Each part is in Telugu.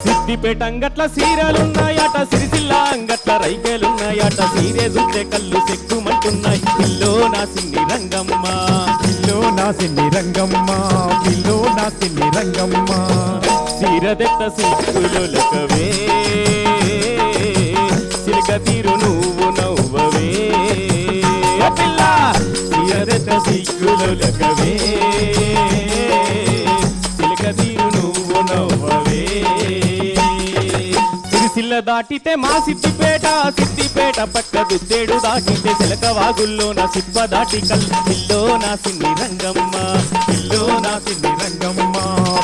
సిద్దిపేట అంగట్ల సీరలున్నాయట, సిరిసిల్ల అంగట్ల రైకేలున్నాయట, సీరే చూస్తే కళ్ళు సెక్కుమంటున్నాయి. పిల్లో నా సిన్ని రంగమ్మ, పిల్లో నా సిన్ని రంగమ్మ, పిల్లో నా సిన్ని రంగమ్మ. సీరదెత్త సిక్కులొలకవే, సిలిక తీరు నువ్వు నవ్వవే. పిల్ల సీరదెత్త సిక్కులొలకవే, సిలిక తీరు నువ్వు నవ్వవే. సిరిసిల్ల దాటితే మా సిద్దిపేట, సిద్దిపేట పక్క దుద్దేడు దాటితే చిలక వాగుల్లో నా సిప్ప దాటి కళ్ళు. పిల్లో నా సిన్ని రంగమ్మ, పిల్లో నా సిన్ని రంగమ్మ,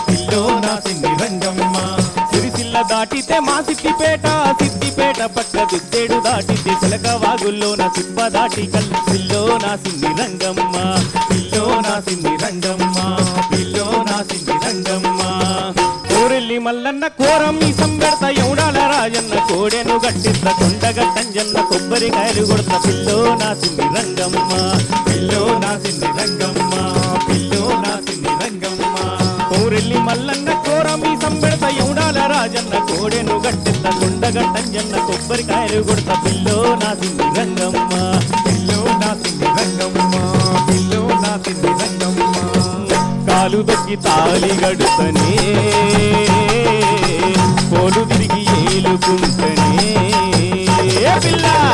పిల్లో నా సిన్ని రంగమ్మ. సిరిసిల్ల దాటితే మా సిద్దిపేట, సిద్దిపేట పక్క దుద్దేడు దాటితే చిలక వాగుల్లో నా సిప్ప దాటి కళ్ళు. పిల్లో నా సిన్ని రంగమ్మ, పిల్లో నా సిన్ని రంగమ్మ, పిల్లో నా సిన్ని రంగమ్మ. కోరెల్లి మల్లన్న కోరం ఈ సంబెడత యౌడాల రాజన్న కోడెను గట్టిద్ద కొండగట్టంజన్న కొబ్బరికాయలు కొడత. పిల్లో నా సిన్ని రంగమ్మ, పిల్లో నా సిన్ని రంగమ్మ, పిల్లో నా సిన్ని రంగమ్మ. కోరెల్లి మల్లన్న కోరం ఈ సంబెడత యౌడాల రాజన్న కోడెను గట్టిద్ద కొండగట్టంజన్న కొబ్బరికాయలు కొడత. పిల్లో నా సిన్ని రంగమ్మ, పిల్లో నా సిన్ని రంగమ్మ, పిల్లో నా సిన్ని రంగమ్మ. కాలు దొక్కి తాళి గడుతనే, పోలు తిరిగి ఏలుకుంటనే. పిల్ల